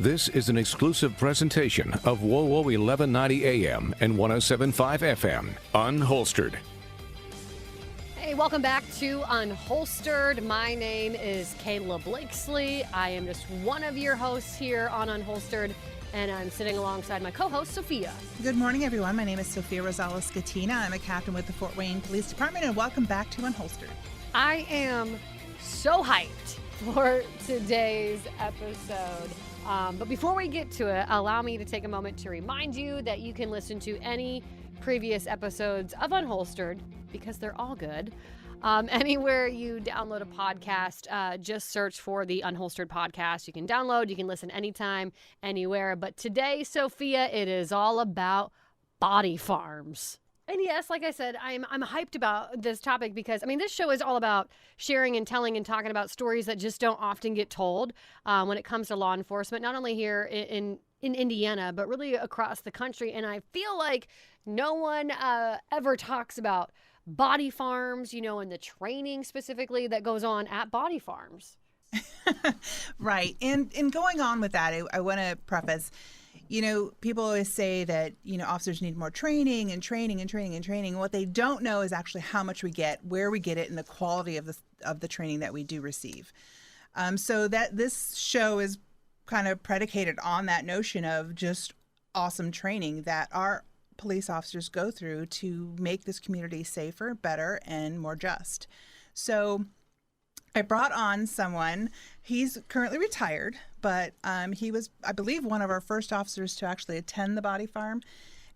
This is an exclusive presentation of WOWO 1190 AM and 107.5 FM, Unholstered. Hey, welcome back to Unholstered. My name is Kayla Blakesley. I am just one of your hosts here on Unholstered, and I'm sitting alongside my co-host, Sophia. Good morning, everyone. My name is Sophia Rosales-Scatina. I'm a captain with the Fort Wayne Police Department, and welcome back to Unholstered. I am so hyped for today's episode. But before we get to it, allow me to take a moment to remind you that you can listen to any previous episodes of Unholstered, because they're all good. Anywhere you download a podcast, just search for the Unholstered podcast. You can download, you can listen anytime, anywhere. But today, Sophia, it is all about body farms. And yes, like I said, I'm hyped about this topic because, this show is all about sharing and telling and talking about stories that just don't often get told when it comes to law enforcement, not only here in Indiana, but really across the country. And I feel like no one ever talks about body farms, and the training specifically that goes on at body farms. Right. And going on with that, I want to preface, people always say that, officers need more training and training and training and training. What they don't know is actually how much we get, where we get it, and the quality of the training that we do receive. So that this show is kind of predicated on that notion of just awesome training that our police officers go through to make this community safer, better, and more just. So I brought on someone. He's currently retired, but he was, I believe, one of our first officers to actually attend the body farm.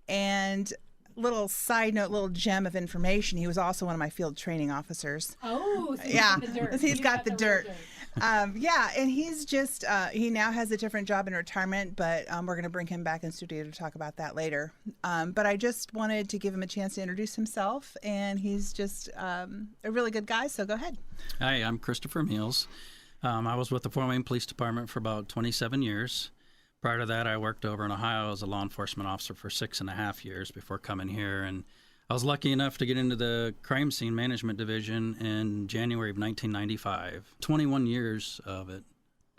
And little side note, little gem of information, he was also one of my field training officers. Oh, so yeah, got the dirt. He's got the dirt. Yeah, and he's just, he now has a different job in retirement, but we're going to bring him back in studio to talk about that later. But I just wanted to give him a chance to introduce himself, and he's just a really good guy, so go ahead. Hi, I'm Christopher Meals. I was with the Fort Wayne Police Department for about 27 years. Prior to that, I worked over in Ohio as a law enforcement officer for 6.5 years before coming here, and I was lucky enough to get into the crime scene management division in January of 1995. 21 years of it.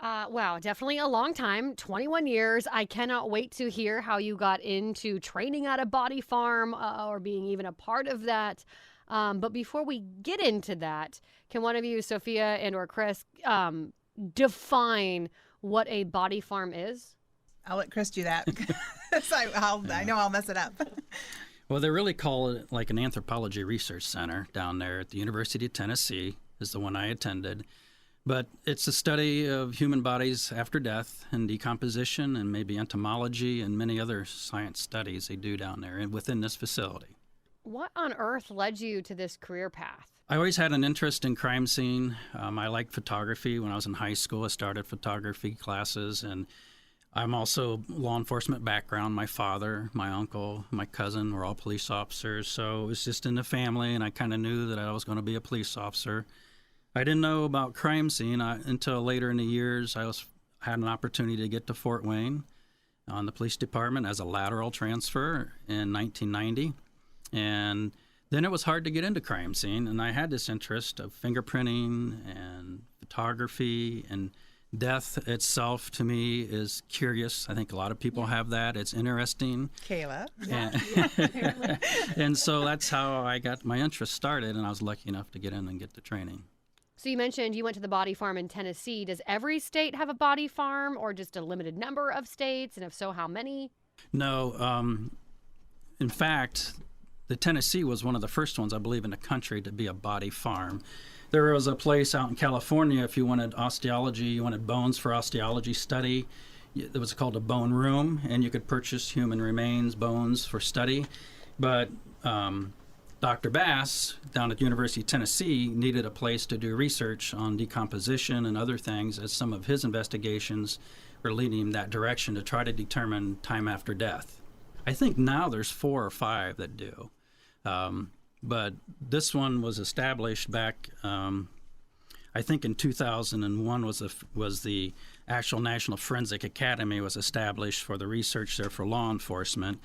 Wow, definitely a long time, 21 years. I cannot wait to hear how you got into training at a body farm or being even a part of that. But before we get into that, can one of you, Sophia and or Chris, define what a body farm is? I'll let Chris do that. I know I'll mess it up. Well, they really call it like an anthropology research center down there at the University of Tennessee, is the one I attended. But it's a study of human bodies after death and decomposition and maybe entomology and many other science studies they do down there and within this facility. What on earth led you to this career path? I always had an interest in crime scene. I liked photography. When I was in high school, I started photography classes, and I'm also law enforcement background. My father, my uncle, my cousin were all police officers, so it was just in the family, and I kind of knew that I was going to be a police officer. I didn't know about crime scene until later in the years. I had an opportunity to get to Fort Wayne on the police department as a lateral transfer in 1990, and then it was hard to get into crime scene, and I had this interest of fingerprinting and photography, and death itself to me is curious. I think a lot of people have that. It's interesting. Kayla. And so that's how I got my interest started, and I was lucky enough to get in and get the training. So you mentioned you went to the body farm in Tennessee. Does every state have a body farm or just a limited number of states? And if so, how many? No. In fact, the Tennessee was one of the first ones, I believe, in the country to be a body farm. There was a place out in California, if you wanted osteology, you wanted bones for osteology study. It was called a bone room, and you could purchase human remains, bones for study. But Dr. Bass, down at the University of Tennessee, needed a place to do research on decomposition and other things, as some of his investigations were leading him that direction to try to determine time after death. I think now there's 4 or 5 that do. But this one was established back, I think in 2001 was the actual National Forensic Academy was established for the research there for law enforcement.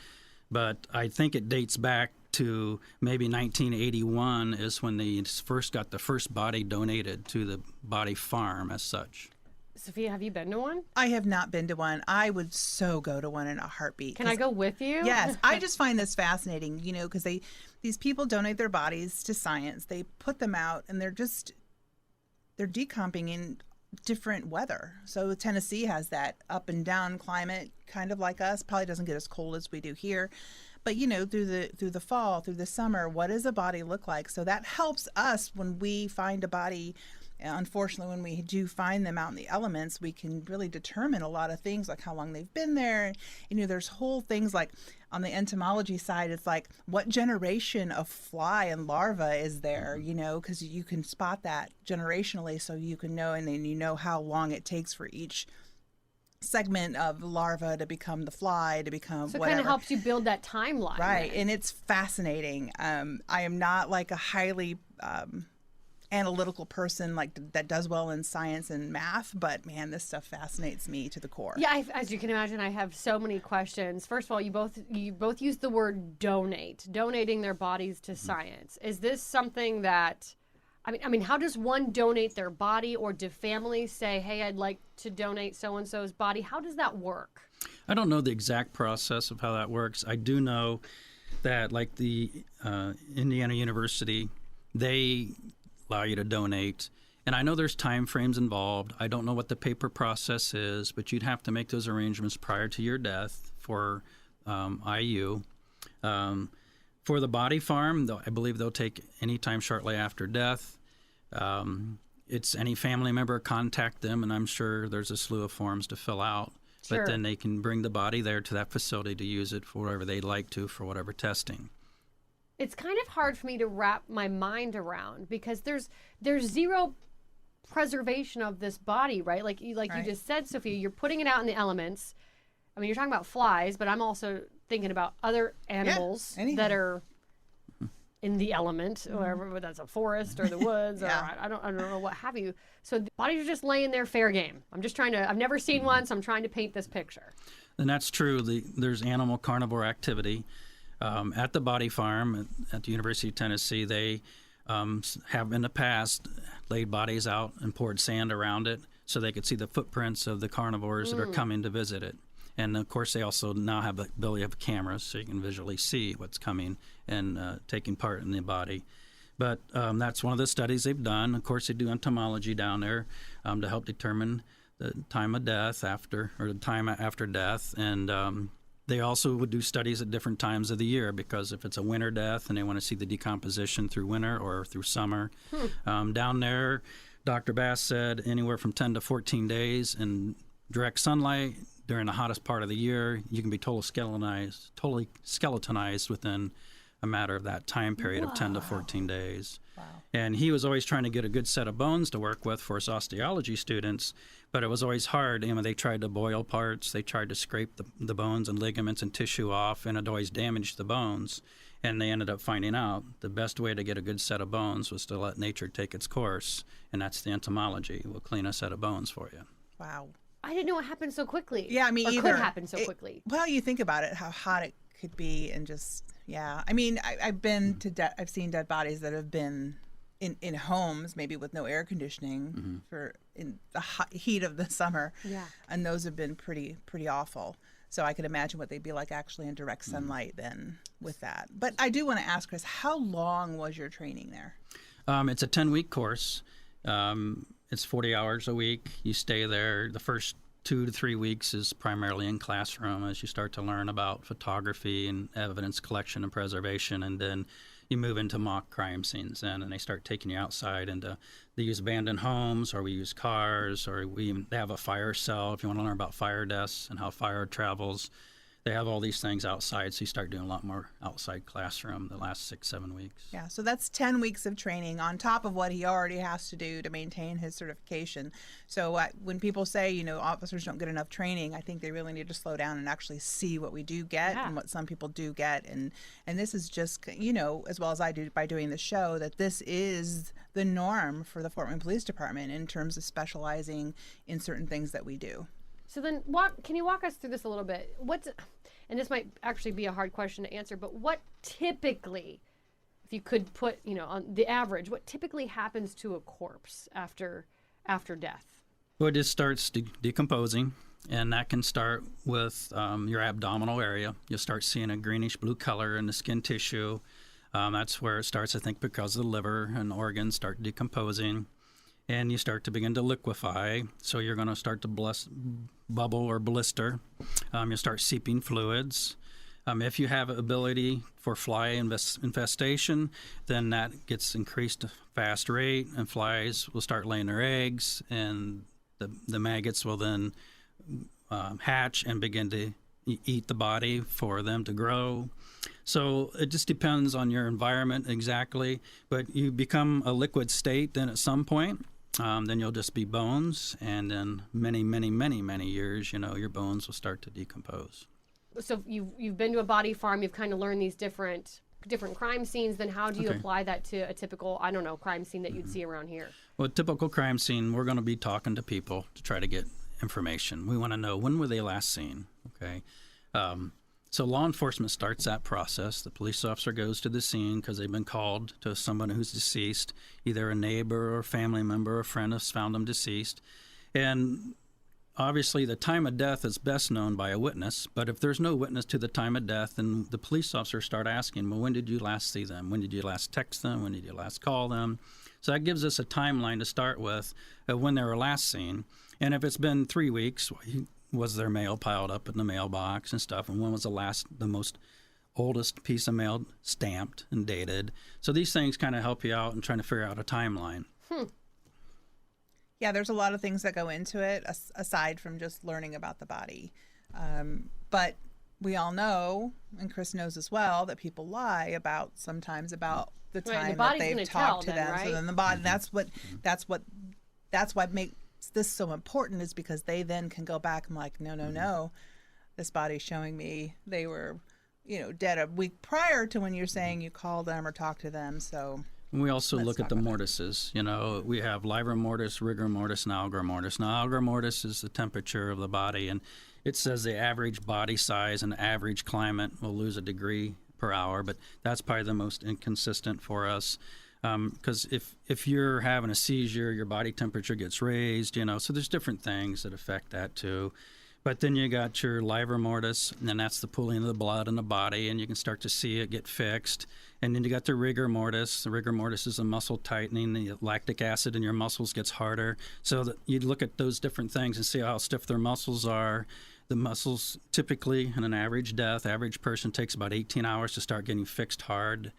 But I think it dates back to maybe 1981 is when they first got the first body donated to the body farm as such. Sophia, have you been to one? I have not been to one. I would so go to one in a heartbeat. Can I go with you? Yes, I just find this fascinating, because these people donate their bodies to science. They put them out, and they're decomping in different weather. So Tennessee has that up and down climate, kind of like us. Probably doesn't get as cold as we do here. But through the fall, through the summer, what does a body look like? So that helps us when we find a body. Unfortunately, when we do find them out in the elements, we can really determine a lot of things, like how long they've been there. There's whole things like on the entomology side, it's like what generation of fly and larva is there, because you can spot that generationally, so you can know, and then how long it takes for each segment of larva to become the fly, to become So it whatever. kind of helps you build that timeline. Right, then. and it's fascinating. I am not like a highly analytical person that does well in science and math, but man, this stuff fascinates me to the core. Yeah, as you can imagine, I have so many questions. First of all, you both use the word donating their bodies to science. Is this something that, I mean, how does one donate their body, or do families say, hey, I'd like to donate so-and-so's body? How does that work? I don't know the exact process of how that works. I do know that, like the Indiana University, they allow you to donate. And I know there's time frames involved. I don't know what the paper process is, but you'd have to make those arrangements prior to your death for IU. For the body farm, I believe they'll take any time shortly after death. It's any family member, contact them, and I'm sure there's a slew of forms to fill out. Sure. But then they can bring the body there to that facility to use it for whatever they'd like to, for whatever testing. It's kind of hard for me to wrap my mind around, because there's zero preservation of this body, right? Like you just said, Sophia, you're putting it out in the elements. I mean, you're talking about flies, but I'm also thinking about other animals that are in the element, wherever, whether that's a forest or the woods, or I don't know, what have you. So the bodies are just laying there fair game. I've never seen one, so I'm trying to paint this picture. And that's true. There's animal carnivore activity. At the body farm at the University of Tennessee, they have in the past laid bodies out and poured sand around it so they could see the footprints of the carnivores that are coming to visit it. And of course, they also now have the ability of cameras, so you can visually see what's coming and taking part in the body. But that's one of the studies they've done. Of course, they do entomology down there to help determine the time of death the time after death. And they also would do studies at different times of the year, because if it's a winter death and they want to see the decomposition through winter or through summer. Down there, Dr. Bass said anywhere from 10 to 14 days in direct sunlight during the hottest part of the year, you can be totally skeletonized within a matter of that time period of 10 to 14 days. Wow. And he was always trying to get a good set of bones to work with for his osteology students, but it was always hard. They tried to boil parts, they tried to scrape the bones and ligaments and tissue off, and it always damaged the bones. And they ended up finding out the best way to get a good set of bones was to let nature take its course, and that's the entomology. We'll clean a set of bones for you. Wow. I didn't know it happened so quickly. Yeah, me either. Could happen so quickly. Well, you think about it, how hot it could be, and just I mean, I've been to I've seen dead bodies that have been in homes, maybe with no air conditioning for in the hot heat of the summer. Yeah, and those have been pretty awful. So I could imagine what they'd be like actually in direct sunlight then with that. But I do want to ask, Chris, how long was your training there? It's a 10-week course. It's 40 hours a week. You stay there. The first 2 to 3 weeks is primarily in classroom as you start to learn about photography and evidence collection and preservation, and then you move into mock crime scenes then, and they start taking you outside, and they use abandoned homes, or we use cars, or they have a fire cell if you want to learn about fire deaths and how fire travels. They have all these things outside, so you start doing a lot more outside classroom the last 6-7 weeks. Yeah, so that's 10 weeks of training on top of what he already has to do to maintain his certification. So when people say, officers don't get enough training, I think they really need to slow down and actually see what we do get and what some people do get. And this is just, as well as I do by doing the show, that this is the norm for the Fort Wayne Police Department in terms of specializing in certain things that we do. So then, can you walk us through this a little bit? And this might actually be a hard question to answer, but what typically, if you could put, on the average, what typically happens to a corpse after death? Well, it just starts decomposing, and that can start with your abdominal area. You'll start seeing a greenish blue color in the skin tissue. That's where it starts, I think, because the liver and organs start decomposing, and you start to begin to liquefy. So you're going to start to bubble or blister. You'll start seeping fluids. If you have ability for fly infestation, then that gets increased at a fast rate, and flies will start laying their eggs, and the maggots will then hatch and begin to eat the body for them to grow. So it just depends on your environment exactly, but you become a liquid state then at some point. Then you'll just be bones, and then many, many, many, many years, your bones will start to decompose. So you've been to a body farm, you've kind of learned these different crime scenes. Then how do you apply that to a typical, crime scene that you'd see around here? Well, a typical crime scene, we're going to be talking to people to try to get information. We want to know, when were they last seen? Okay. So law enforcement starts that process. The police officer goes to the scene because they've been called to someone who's deceased. Either a neighbor or a family member or a friend has found them deceased. And obviously, the time of death is best known by a witness, but if there's no witness to the time of death, then the police officers start asking, well, when did you last see them? When did you last text them? When did you last call them? So that gives us a timeline to start with of when they were last seen. And if it's been 3 weeks, was their mail piled up in the mailbox and stuff? And when was the most oldest piece of mail stamped and dated? So these things kind of help you out in trying to figure out a timeline. Yeah, there's a lot of things that go into it aside from just learning about the body. But we all know, and Chris knows as well, that people lie sometimes about the time that they've talked to them. Right? So then the body, that's what makes this so important, is because they then can go back and like, no, this body's showing me they were, dead a week prior to when you're saying you called them or talked to them. So. We also look at the mortises. We have livor mortis, rigor mortis, and algor mortis. Now, algor mortis is the temperature of the body, and it says the average body size and average climate will lose a degree per hour, but that's probably the most inconsistent for us. Because if you're having a seizure, your body temperature gets raised, so there's different things that affect that too. But then you got your livor mortis, and that's the pooling of the blood in the body, and you can start to see it get fixed. And then you got the rigor mortis. The rigor mortis is a muscle tightening. The lactic acid in your muscles gets harder. So that you look at those different things and see how stiff their muscles are. The muscles typically, in an average person takes about 18 hours to start getting fixed hard.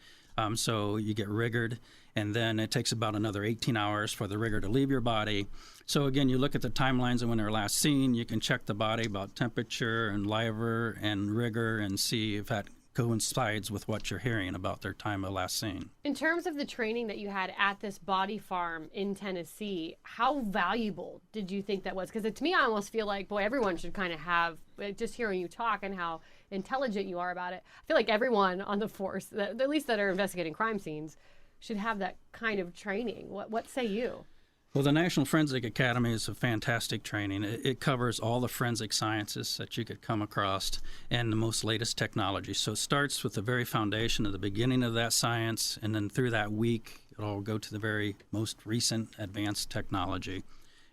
So you get rigored, and then it takes about another 18 hours for the rigor to leave your body. So again, you look at the timelines of when they're last seen. You can check the body about temperature and livor and rigor and see if that coincides with what you're hearing about their time of last seen. In terms of the training that you had at this body farm in Tennessee, how valuable did you think that was? Because to me, I almost feel like, boy, everyone should kind of have, just hearing you talk and how intelligent you are about it, I feel like everyone on the force, at least that are investigating crime scenes, should have that kind of training. What say you? Well, the National Forensic Academy is a fantastic training. It covers all the forensic sciences that you could come across and the most latest technology. So it starts with the very foundation of the beginning of that science, and then through that week, it'll go to the very most recent advanced technology.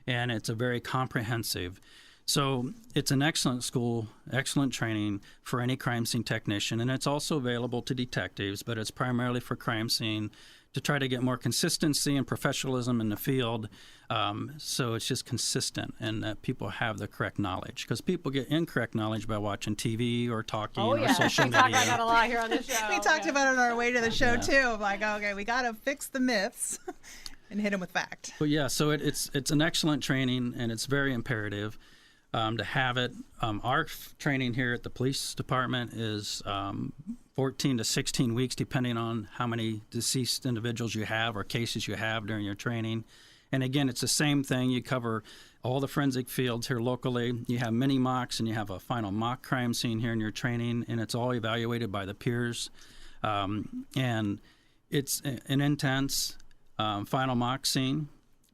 And it's a very comprehensive. So it's an excellent school, excellent training for any crime scene technician, and it's also available to detectives, but it's primarily for crime scene to try to get more consistency and professionalism in the field, so it's just consistent and that people have the correct knowledge. Because people get incorrect knowledge by watching TV or talking or social media. I got a lot here on the show. We talked about it on our way to the show, too. I'm like, okay, we got to fix the myths and hit them with fact. Well, yeah, so it's an excellent training, and it's very imperative to have it. Our training here at the police department is 14 to 16 weeks, depending on how many deceased individuals you have or cases you have during your training. And again, it's the same thing. You cover all the forensic fields here locally. You have mini mocks, and you have a final mock crime scene here in your training, and it's all evaluated by the peers. And it's an intense final mock scene,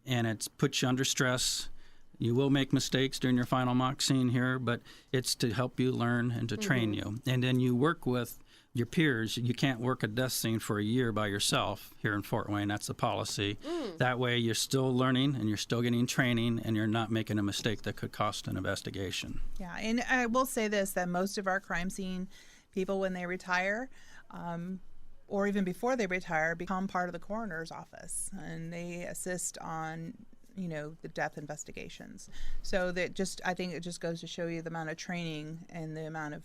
and it puts you under stress. You will make mistakes during your final mock scene here, but it's to help you learn and to train you. And then you work with your peers. You can't work a death scene for a year by yourself here in Fort Wayne. That's the policy. That way you're still learning and you're still getting training and you're not making a mistake that could cost an investigation. Yeah, and I will say this, that most of our crime scene people, when they retire, or even before they retire, become part of the coroner's office, and they assist on, the death investigations. So I think it just goes to show you the amount of training and the amount of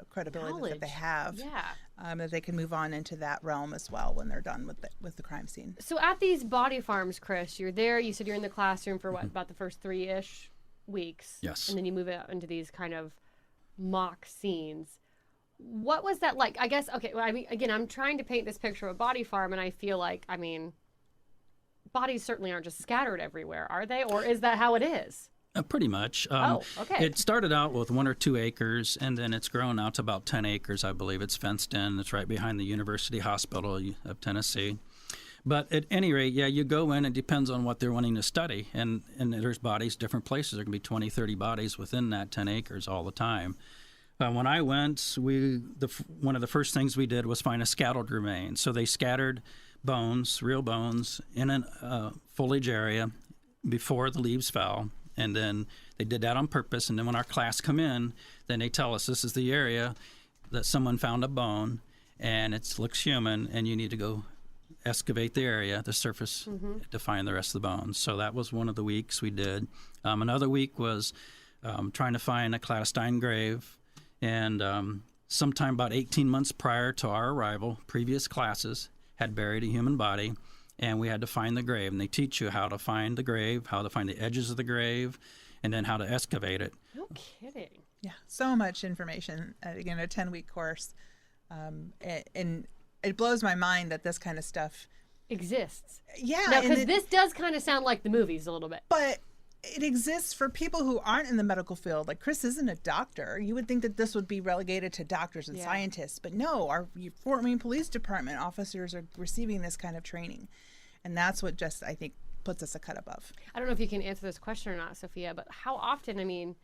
credibility that they have. Yeah. That they can move on into that realm as well when they're done with the crime scene. So at these body farms, Chris, you're there. You said you're in the classroom for about the first 3-ish weeks. Yes. And then you move out into these kind of mock scenes. What was that like? I guess, okay, well, again, I'm trying to paint this picture of a body farm, and I feel like, bodies certainly aren't just scattered everywhere, are they? Or is that how it is? Pretty much. Okay. It started out with 1 or 2 acres, and then it's grown out to about 10 acres, I believe. It's fenced in. It's right behind the University Hospital of Tennessee. But at any rate, yeah, you go in. It depends on what they're wanting to study. And there's bodies, different places. There can be 20, 30 bodies within that 10 acres all the time. When I went, one of the first things we did was find a scattered remains. So they scattered bones, real bones, in a foliage area before the leaves fell. And then they did that on purpose. And then when our class come in, then they tell us this is the area that someone found a bone, and it looks human, and you need to go excavate the area, the surface, to find the rest of the bones. So that was one of the weeks we did. Another week was trying to find a clandestine grave. And sometime about 18 months prior to our arrival, previous classes had buried a human body, and we had to find the grave. And they teach you how to find the grave, how to find the edges of the grave, and then how to excavate it. No kidding. Yeah, so much information. Again, a 10-week course. And it blows my mind that this kind of stuff exists. Yeah. Now, because this does kind of sound like the movies a little bit. But it exists for people who aren't in the medical field. Like, Chris isn't a doctor. You would think that this would be relegated to doctors and scientists. But no, our Fort Wayne Police Department officers are receiving this kind of training. And that's what just, I think, puts us a cut above. I don't know if you can answer this question or not, Sophia, but how often,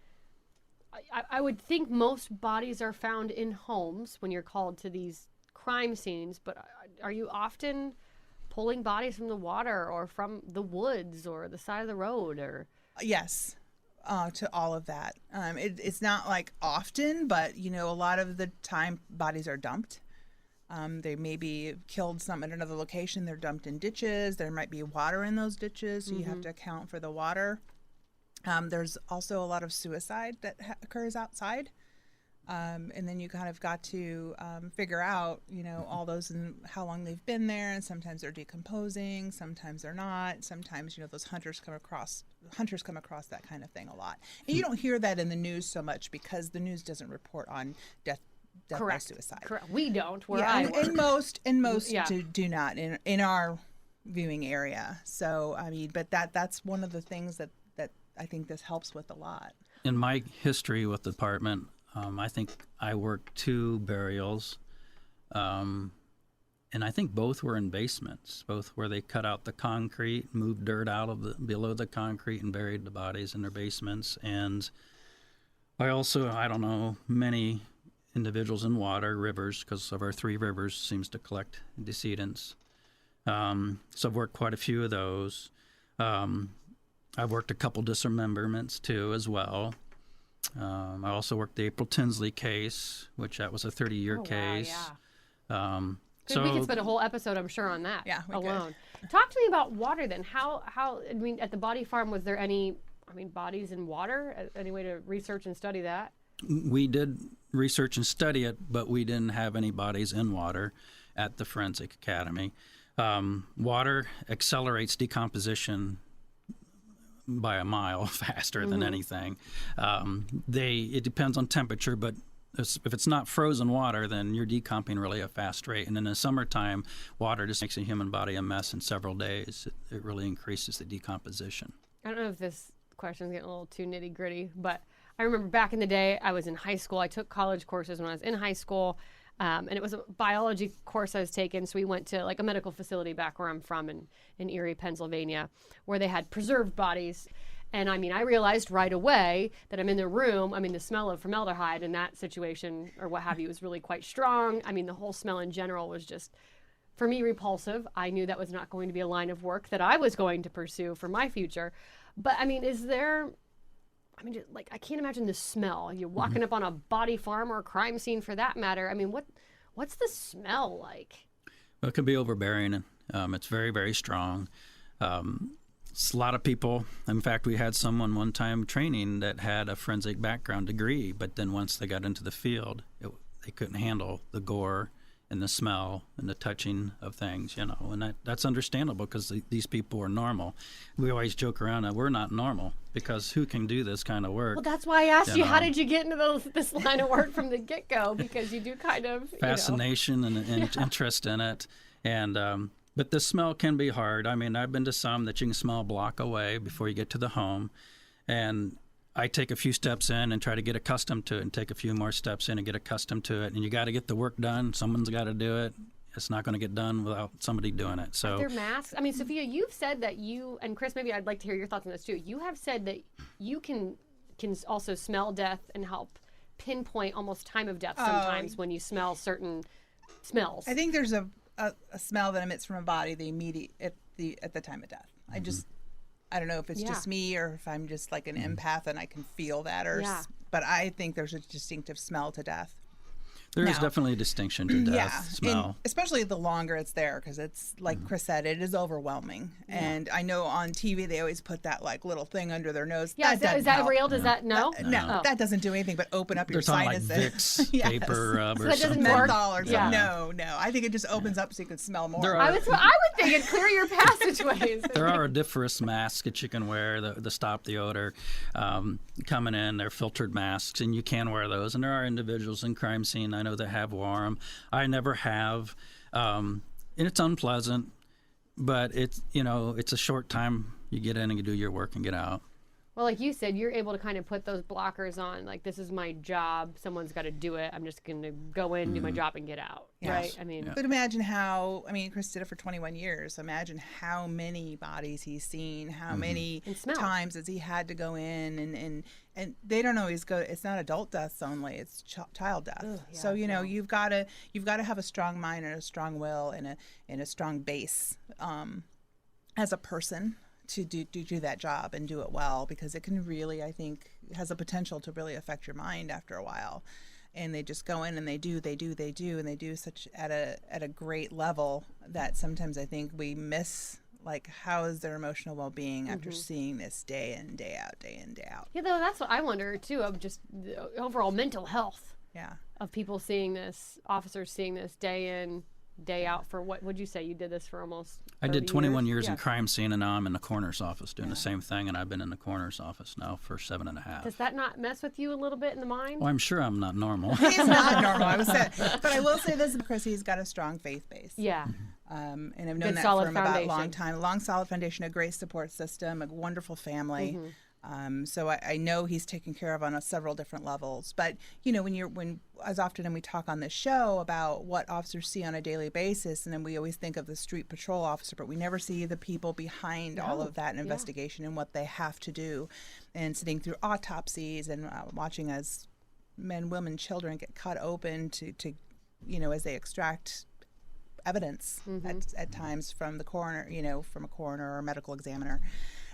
I would think most bodies are found in homes when you're called to these crime scenes, but are you often pulling bodies from the water or from the woods or the side of the road? Or Yes, to all of that. It's not like often, but a lot of the time bodies are dumped. They may be killed some at another location. They're dumped in ditches. There might be water in those ditches, so you have to account for the water. There's also a lot of suicide that occurs outside. And then you kind of got to figure out, all those and how long they've been there. And sometimes they're decomposing, sometimes they're not. Sometimes, those hunters come across that kind of thing a lot. And you don't hear that in the news so much because the news doesn't report on death by suicide. Correct. We don't. And most do not in our viewing area. So but that's one of the things that I think this helps with a lot. In my history with the department, I think I worked 2 burials, and I think both were in basements, both where they cut out the concrete, moved dirt out of below the concrete, and buried the bodies in their basements. And I also, many individuals in rivers, because of our 3 rivers seems to collect decedents. So I've worked quite a few of those. I've worked a couple dismemberments too as well. I also worked the April Tinsley case, which that was a 30-year case. Wow, yeah. We could spend a whole episode, I'm sure, on that alone. Talk to me about water then. How at the body farm, was there any bodies in water? Any way to research and study that? We did research and study it, but we didn't have any bodies in water at the Forensic Academy. Water accelerates decomposition by a mile faster than anything. It depends on temperature, but if it's not frozen water, then you're decomping really at a fast rate. And in the summertime, water just makes a human body a mess in several days. It really increases the decomposition. I don't know if this question's getting a little too nitty gritty, but I remember back in the day, I was in high school. I took college courses when I was in high school. And it was a biology course I was taking. So we went to like a medical facility back where I'm from in Erie, Pennsylvania, where they had preserved bodies. And I mean, I realized right away that I'm in the room. I mean, the smell of formaldehyde in that situation or what have you was really quite strong. I mean, the whole smell in general was just, for me, repulsive. I knew that was not going to be a line of work that I was going to pursue for my future. But I mean, I can't imagine the smell. You're walking up on a body farm or a crime scene for that matter. I mean, what's the smell like? Well, it can be overbearing. It's very, very strong. It's a lot of people. In fact, we had someone one time training that had a forensic background degree, but then once they got into the field, they couldn't handle the gore and the smell and the touching of things, and that's understandable because these people are normal. We always joke around that we're not normal because who can do this kind of work? Well, that's why I asked you, how did you get into this line of work from the get-go? Because you do kind of, fascination and interest in it. And but the smell can be hard. I mean, I've been to some that you can smell a block away before you get to the home. And I take a few steps in and try to get accustomed to it and take a few more steps in and get accustomed to it. And you got to get the work done. Someone's got to do it. It's not going to get done without somebody doing it. So their masks. I mean, Sophia, you've said that you, and Chris, maybe I'd like to hear your thoughts on this too. You have said that you can also smell death and help pinpoint almost time of death sometimes when you smell certain smells. I think there's a smell that emits from a body at the time of death. I don't know if it's just me or if I'm just like an empath and I can feel that, but I think there's a distinctive smell to death. There is definitely a distinction to death, smell. And especially the longer it's there, because it's, like Chris said, it is overwhelming. Yeah. And I know on TV they always put that like little thing under their nose. Yeah, is that real? Does that, no? No, that doesn't do anything but open up your sinuses. Like Vicks, paper, rub, so or that something. Menthol or something. No. I think it just opens up so you can smell more. I would think it'd clear your passageways. There are odoriferous masks that you can wear to stop the odor coming in. They're filtered masks, and you can wear those. And there are individuals in crime scene I know that have worn them. I never have, and it's unpleasant, but it's a short time. You get in and you do your work and get out. Well, like you said, you're able to kind of put those blockers on. Like, this is my job. Someone's got to do it. I'm just going to go in, do my job, and get out. Yes. Right? I mean, but imagine Chris did it for 21 years. Imagine how many bodies he's seen, how many times has he had to go in, and they don't always go. It's not adult deaths only; it's child death. Ugh, yeah, so you've got to have a strong mind and a strong will and a strong base as a person to do that job and do it well, because it can really, I think, has a potential to really affect your mind after a while. And they just go in and they do, and they do such at a great level that sometimes I think we miss, like, how is their emotional well-being after seeing this day in, day out. Yeah, though, that's what I wonder too, of just the overall mental health. Yeah. Of people seeing this, officers seeing this day in, day out for what would you say? You did this for almost 30 I did 21 years in crime scene, and now I'm in the coroner's office doing the same thing, and I've been in the coroner's office now for 7.5. Does that not mess with you a little bit in the mind? Well, I'm sure I'm not normal. He's not normal, I would say. But I will say this, because he's got a strong faith base. Yeah. And I've known that for him about a long time. A long, solid foundation, a great support system, a wonderful family. So I know he's taken care of on several different levels. But when as often we talk on this show about what officers see on a daily basis, and then we always think of the street patrol officer, but we never see the people behind all of that investigation and what they have to do, and sitting through autopsies and watching as men, women, children get cut open to as they extract evidence at times from the coroner, from a coroner or a medical examiner.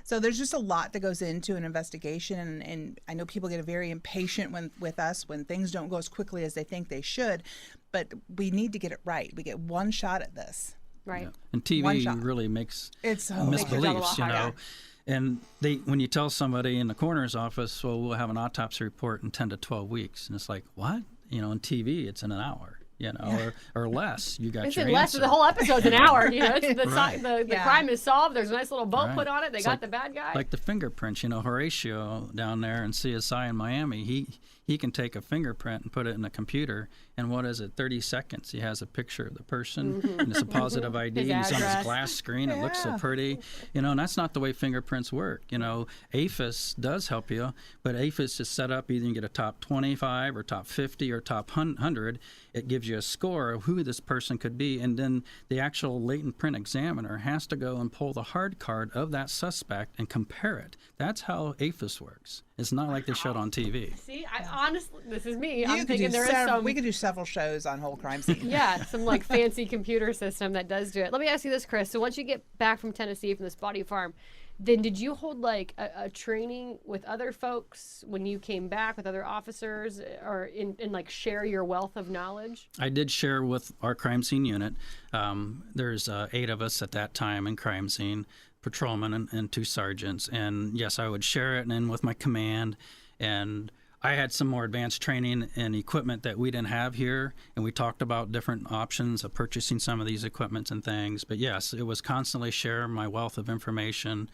So there's just a lot that goes into an investigation, and I know people get very impatient with us when things don't go as quickly as they think they should, but we need to get it right. We get one shot at this. Right. Yeah. And TV really makes misbeliefs, And when you tell somebody in the coroner's office, well, we'll have an autopsy report in 10 to 12 weeks, and it's like, what? On TV, it's in an hour. Or less. You got your less. answer. The whole episode's an hour. The crime is solved. There's a nice little bow put on it. They got the bad guy. Like the fingerprints. Horatio down there in CSI in Miami, he can take a fingerprint and put it in a computer, and what is it, 30 seconds, he has a picture of the person, and it's a positive ID, His he's on his address. glass screen, it looks so pretty, and that's not the way fingerprints work. APHIS does help you, but APHIS is set up either you get a top 25 or top 50 or top 100. It gives you a score of who this person could be, and then the actual latent print examiner has to go and pull the hard card of that suspect and compare it. That's how APHIS works. It's not like they showed on TV. See, I honestly, this is me. You I'm could thinking do there is some. we could do several shows on whole crime scene. Yeah, some like fancy computer system that does do it. Let me ask you this, Chris. So once you get back from Tennessee from this body farm, then did you hold like a training with other folks when you came back with other officers, or in like share your wealth of knowledge? I did share with our crime scene unit. There's 8 of us at that time in crime scene, patrolmen and 2 sergeants. And yes, I would share it, and then with my command. And I had some more advanced training and equipment that we didn't have here, and we talked about different options of purchasing some of these equipments and things. But yes, it was constantly sharing my wealth of information.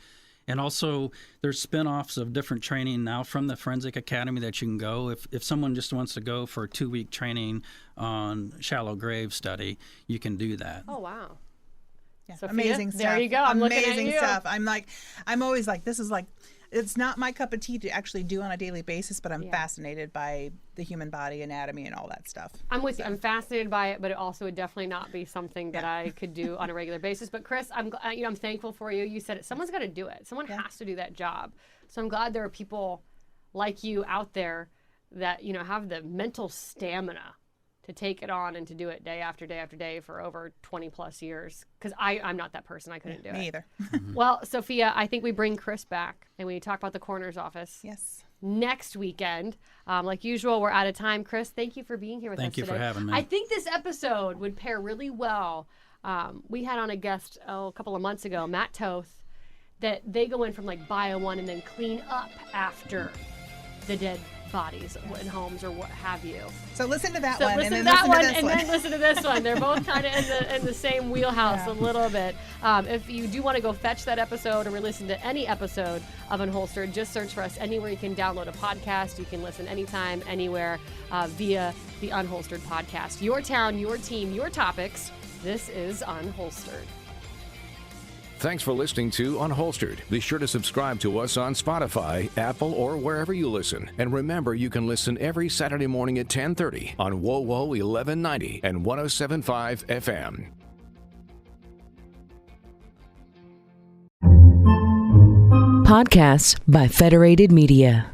And also, there's spin-offs of different training now from the Forensic Academy that you can go. If someone just wants to go for a 2-week training on shallow grave study, you can do that. Oh, wow. Yeah. Sophia, Amazing stuff. there you go. I'm looking at Amazing you. stuff. I'm always like, this is like, it's not my cup of tea to actually do on a daily basis, but I'm fascinated by the human body, anatomy, and all that stuff. I'm with you. I'm fascinated by it, but it also would definitely not be something that I could do on a regular basis. But Chris, I'm thankful for you. You said it. Someone's got to do it. Someone has to do that job. So I'm glad there are people like you out there that have the mental stamina to take it on and to do it day after day after day for over 20 plus years. Because I'm not that person. I couldn't do it. Me either. Well, Sophia, I think we bring Chris back and we talk about the coroner's office. Yes. Next weekend. Like usual, we're out of time. Chris, thank you for being here with us Thank you today. for having me. I think this episode would pair really well. We had on a guest a couple of months ago, Matt Toth, that they go in from like bio one and then clean up after the dead bodies in homes or what have you. So listen to that So one, listen and to then that listen one, to this and one. then listen to this one. They're both kind of in the same wheelhouse a little bit. If you do want to go fetch that episode or re-listen to any episode of Unholstered, just search for us anywhere you can download a podcast. You can listen anytime, anywhere via the Unholstered podcast. Your town, your team, your topics. This is Unholstered. Thanks for listening to Unholstered. Be sure to subscribe to us on Spotify, Apple, or wherever you listen. And remember, you can listen every Saturday morning at 10:30 on WOWO 1190 and 107.5 FM. Podcasts by Federated Media.